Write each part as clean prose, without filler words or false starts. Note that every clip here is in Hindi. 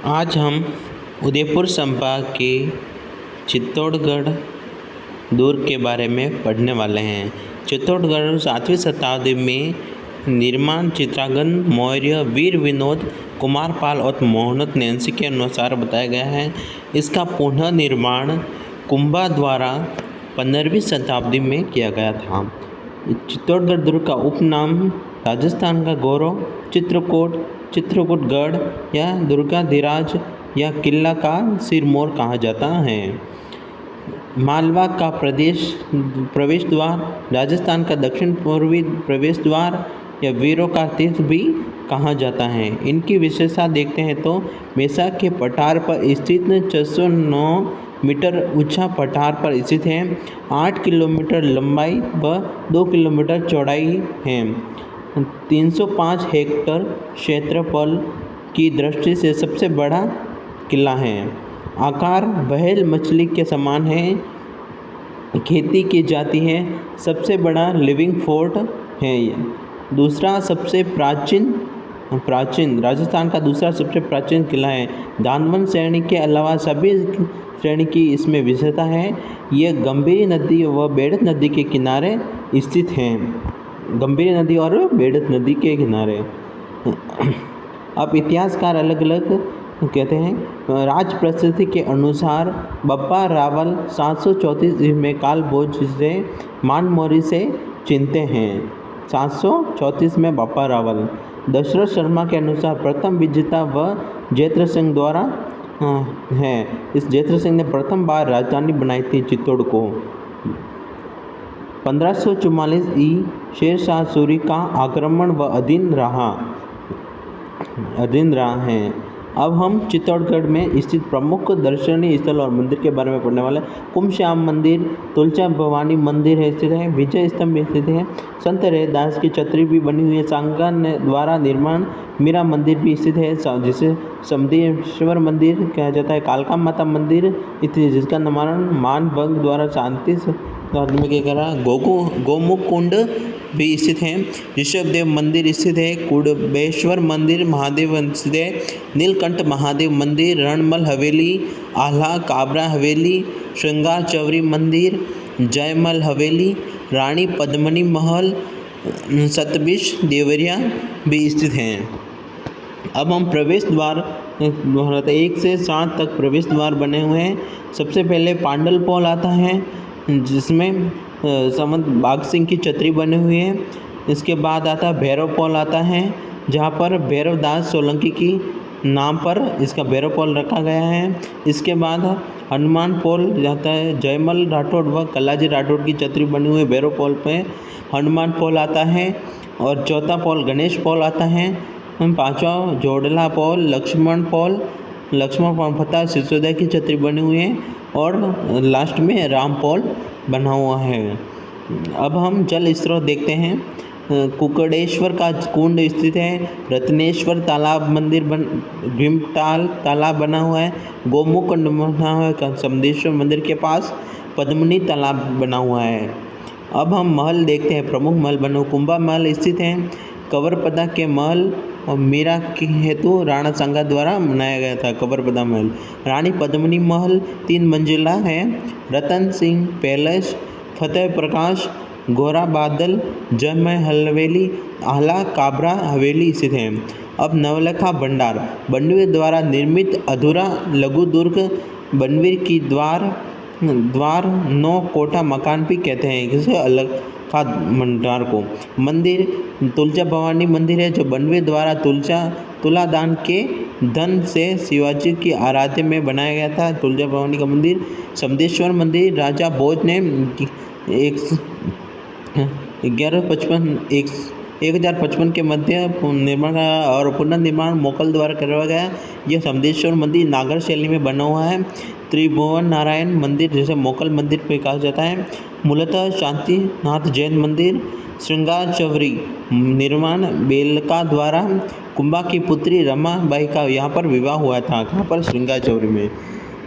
आज हम उदयपुर संभाग के चित्तौड़गढ़ दुर्ग के बारे में पढ़ने वाले हैं। चित्तौड़गढ़ 7वीं शताब्दी में निर्माण चित्रांगन मौर्य वीर विनोद कुमार पाल और मोहम्मद नैन्सी के अनुसार बताया गया है। इसका पुनः निर्माण कुंभा द्वारा 15वीं शताब्दी में किया गया था। चित्तौड़गढ़ दुर्ग का उपनाम राजस्थान का गौरव, चित्रकूटगढ़ या दुर्गाधिराज या किला का सिरमौर कहा जाता है। मालवा का प्रवेश द्वार, राजस्थान का दक्षिण पूर्वी प्रवेश द्वार या वीरों का तीर्थ भी कहा जाता है। इनकी विशेषता देखते हैं तो मेसा के पठार पर स्थित 609 मीटर ऊंचा पठार पर स्थित है। 8 किलोमीटर लंबाई व 2 किलोमीटर चौड़ाई है। 305 हेक्टेयर क्षेत्रफल की दृष्टि से सबसे बड़ा किला है। आकार व्हेल मछली के समान है। खेती की जाती है। सबसे बड़ा लिविंग फोर्ट है। दूसरा सबसे प्राचीन राजस्थान का दूसरा सबसे प्राचीन किला है। दानवन श्रेणी के अलावा सभी श्रेणी की इसमें विशेषता है। ये गंभीरी नदी व बेड़त नदी के किनारे स्थित है। गंभीरी नदी और बेड़त नदी के किनारे। अब इतिहासकार अलग अलग कहते हैं। राज प्रसिद्धि के अनुसार बप्पा रावल 734 ईस्वी में काल भोज से मानमोरी से चिन्हते हैं। 734 में बप्पा रावल। दशरथ शर्मा के अनुसार प्रथम विजेता व जयद्रथ सिंह द्वारा है। इस जयद्रथ सिंह ने प्रथम बार राजधानी बनाई थी चित्तौड़ को। 1544 शेरशाह सूरी का आक्रमण व अधीन रहा है। अब हम चित्तौड़गढ़ में स्थित प्रमुख दर्शनीय स्थल और मंदिर के बारे में पढ़ने वाले। कुमश्याम मंदिर, तुलचा भवानी मंदिर है स्थित है। विजय स्तंभ स्थित है। संत रैदास की छतरी भी बनी हुई है। सांगा द्वारा निर्माण मीरा मंदिर भी स्थित है, जिसे समदेश्वर मंदिर कहा जाता है। कालका माता मंदिर स्थित, जिसका निर्माण मानभंग द्वारा शांति में क्या करा। गोमुख कुंड भी स्थित है। ऋषभदेव मंदिर स्थित है। कुडबेश्वर मंदिर महादेव स्थित है। नीलकंठ महादेव मंदिर, रणमल हवेली, आल्हा काबरा हवेली, श्रृंगार चौरी मंदिर, जयमल हवेली, रानी पद्मिनी महल, सतबिश देवरिया भी स्थित हैं। अब हम प्रवेश द्वार 1 से 7 तक प्रवेश द्वार बने हुए हैं। सबसे पहले पांडल पोल आता है, जिसमें समंत बाघ सिंह की छतरी बनी हुई है। इसके बाद आता है भैरव पोल आता है, जहाँ पर भैरव दास सोलंकी की नाम पर इसका भैरव पोल रखा गया है। इसके बाद हनुमान पोल जाता है। जयमल राठौड़ व कलाजी राठौड़ की छतरी बनी हुई है भैरव पोल पे। हनुमान पोल आता है। और चौथा पोल गणेश पोल आता है। पाँचवा जोड़ला पोल, लक्ष्मण पोल फतेह सिसोदिया की छतरी बनी हुई है। और लास्ट में राम पोल बना हुआ है। अब हम जल स्रोत देखते हैं। कुकड़ेश्वर का कुंड स्थित है। रत्नेश्वर तालाब मंदिर भीमताल तालाब बना हुआ है। गोमुख कुंड बना हुआ है। समदेश्वर मंदिर के पास पद्मिनी तालाब बना हुआ है। अब हम महल देखते हैं। प्रमुख महल बने हुए कुंभा महल स्थित है। कवरपदा के महल और मीरा के हेतु राणा सांगा द्वारा बनाया गया था कवरपदा महल। रानी पद्मिनी महल 3 मंजिला है। रतन सिंह पैलेस, फतेह प्रकाश, गोरा बादल, जयमल हवेली, आल्हा काबरा हवेली स्थित है। अब नवलखा भंडार, बनवीर द्वारा निर्मित अधूरा लघु दुर्ग, बनवीर की द्वार 9 कोठा मकान भी कहते हैं। किसे अलग खा भंडार को। मंदिर तुलचा भवानी मंदिर है, जो बनवीर द्वारा तुलादान के धन से शिवाजी की आराध्य में बनाया गया था। तुलचा भवानी का मंदिर। समदेश्वर मंदिर राजा भोज ने 1055 के मध्य निर्माण और पुनर्निर्माण मोकल द्वारा करवाया गया। यह समदेश्वर मंदिर नागर शैली में बना हुआ है। त्रिभुवन नारायण मंदिर, जिसे मोकल मंदिर पे कहा जाता है, मूलतः शांतिनाथ जैन मंदिर। श्रृंगार चौरी निर्माण बेलका द्वारा कुंभा की पुत्री रमा बाई का यहाँ पर विवाह हुआ था। कहाँ पर? श्रृंगार चौरी में।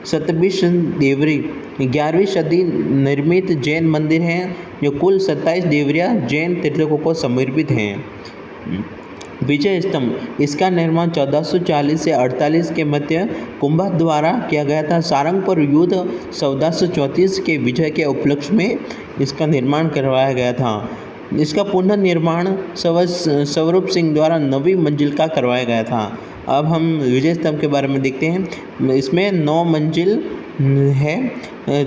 सतबिश देवरी 11वीं सदी निर्मित जैन मंदिर है, जो कुल 27 देवरिया जैन तीर्थकों को समर्पित हैं। विजय स्तंभ, इसका निर्माण 1440 से 48 के मध्य कुंभा द्वारा किया गया था। सारंगपुर युद्ध 1434 के विजय के उपलक्ष्य में इसका निर्माण करवाया गया था। इसका पुनर्निर्माण स्वरूप सिंह द्वारा 9वीं मंजिल का करवाया गया था। अब हम विजय स्तंभ के बारे में देखते हैं। इसमें 9 मंजिल है।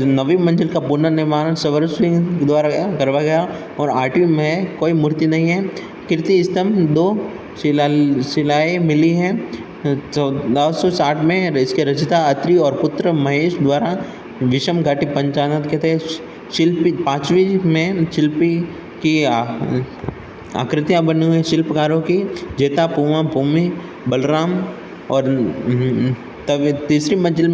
9वीं मंजिल का पुनर्निर्माण स्वरूप सिंह द्वारा करवाया गया और 8वीं में कोई मूर्ति नहीं है। कीर्ति स्तंभ 2 शिलाएँ मिली हैं। 1460 में इसके रचयिता अत्रि और पुत्र महेश द्वारा विषम घाटी पंचानन के थे। शिल्पी 5वीं में शिल्पी की आकृतियाँ बनी हुई शिल्पकारों की जेता पुआ भूमि बलराम और तब तीसरी मंजिल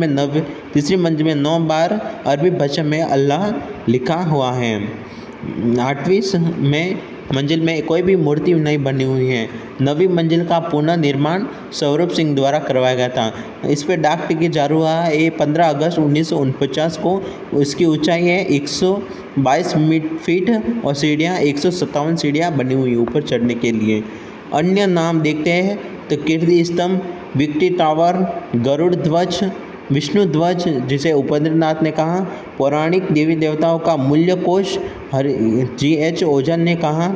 में 9 बार अरबी भाषा में अल्लाह लिखा हुआ है। 8वीं मंजिल में कोई भी मूर्ति नहीं बनी हुई है। 9वीं मंजिल का पुनर्निर्माण स्वरूप सिंह द्वारा करवाया गया था। इस पर डाक टिकट जारी हुआ है। ये 15 अगस्त 1949 को। इसकी ऊंचाई है 122 फीट और सीढ़ियाँ 157 सीढ़ियाँ बनी हुई ऊपर चढ़ने के लिए। अन्य नाम देखते हैं तो कीर्ति स्तंभ, विक्ट्री टावर, गरुड़ ध्वज, विष्णु ध्वज जिसे उपेंद्रनाथ ने कहा, पौराणिक देवी देवताओं का मूल्य कोश G.H. ओझा ने कहा,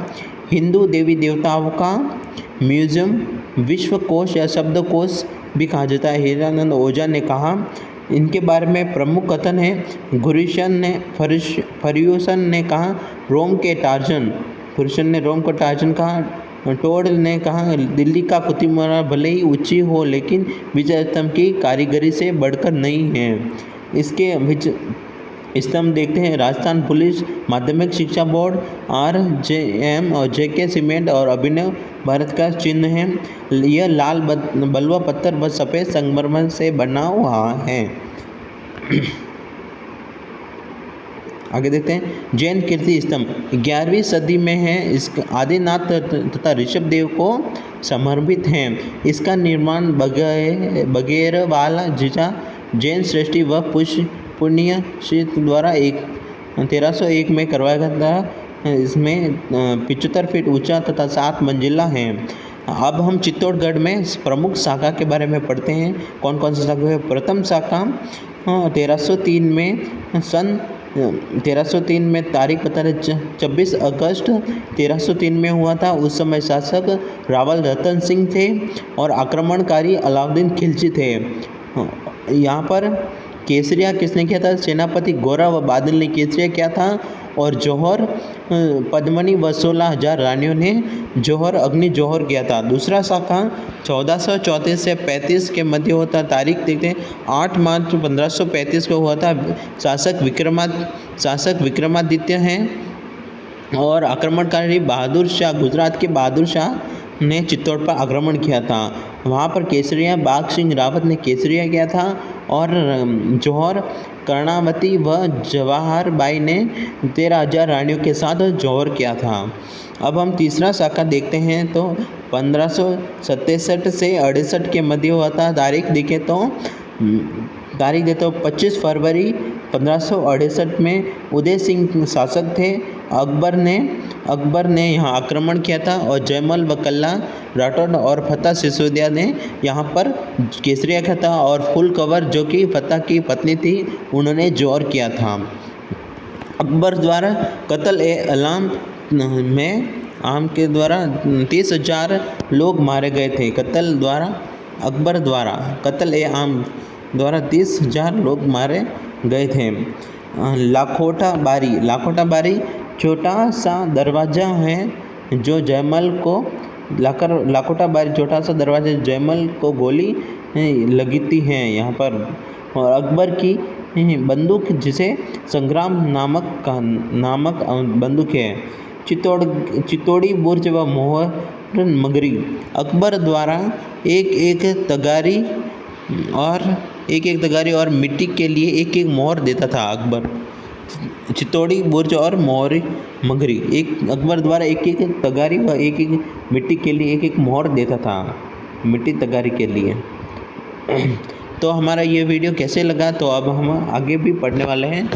हिंदू देवी देवताओं का म्यूजियम, विश्व कोश या शब्दकोश भी कहा जाता है, हीरानंद ओझा ने कहा। इनके बारे में प्रमुख कथन है। फर्ग्यूसन ने कहा रोम के टार्जन, फर्ग्यूसन ने रोम को टार्जन कहा। टोड ने कहा दिल्ली का कुतुब मीनार भले ही ऊंची हो लेकिन विजय स्तंभ की कारीगरी से बढ़कर नहीं है। इसके स्तंभ देखते हैं। राजस्थान पुलिस माध्यमिक शिक्षा बोर्ड, RJM और JK सीमेंट और अभिनव भारत का चिन्ह है। यह लाल बलुआ पत्थर व सफ़ेद संगमरमर से बना हुआ है। आगे देखते हैं। जैन कीर्ति स्तंभ 11वीं सदी में है। इसका आदिनाथ तथा ऋषभदेव को समर्पित है। इसका निर्माण बगेरवाला जीजा जैन श्रेष्ठी व पुण्य द्वारा 1301 में करवाया गया था। इसमें 75 फीट ऊंचा तथा 7 मंजिला है। अब हम चित्तौड़गढ़ में प्रमुख शाखा के बारे में पढ़ते हैं। कौन कौन सी शाखा है। प्रथम शाखा 1303 में तारीख पता है 26 अगस्त 1303 में हुआ था। उस समय शासक रावल रतन सिंह थे और आक्रमणकारी अलाउद्दीन खिलजी थे। यहाँ पर केसरिया किसने किया था। सेनापति गौरा व बादल ने केसरिया किया था और जौहर पद्मनी व 16,000 रानियों ने जौहर अग्नि जौहर किया था। दूसरा शाखा 1434 से 35 के मध्य होता। तारीख देखते हैं 8 मार्च 1535 को हुआ था। शासक विक्रमादित्य हैं और आक्रमणकारी बहादुर शाह, गुजरात के बहादुर शाह ने चित्तौड़ पर आक्रमण किया था। वहाँ पर केसरिया बाघ सिंह रावत ने केसरिया किया था और जौहर कर्णावती व जवाहर बाई ने 13,000 रानियों के साथ जौहर किया था। अब हम तीसरा शाखा देखते हैं तो 1567 से 68 के मध्य हुआ था। तारीख देखें तो 25 फरवरी 1568 में उदय सिंह शासक थे। अकबर ने यहाँ आक्रमण किया था और जयमल व कल्ला राठौड़ और फतेह सिसोदिया ने यहाँ पर केसरिया किया था और फुल कवर जो कि फतेह की पत्नी थी उन्होंने जौहर किया था। अकबर द्वारा कत्ल-ए-आम में आम के द्वारा 30,000 लोग मारे गए थे। अकबर द्वारा कत्ल-ए-आम द्वारा 30,000 लोग मारे गए थे। लाखोटा बारी छोटा सा दरवाज़ा है जो जयमल को लाखोटा बारी छोटा सा दरवाज़ा जयमल को गोली लगती है यहाँ पर। और अकबर की बंदूक जिसे संग्राम नामक बंदूक है। चित्तौड़ी बुर्ज व मोहर मगरी। अकबर द्वारा एक तगारी और मिट्टी के लिए एक मोहर देता था। अकबर चित्तौड़ी बुर्ज और मोहरी मगरी अकबर द्वारा एक तगारी व एक मिट्टी के लिए एक मोहर देता था मिट्टी तगारी के लिए। तो हमारा ये वीडियो कैसे लगा तो अब हम आगे भी पढ़ने वाले हैं।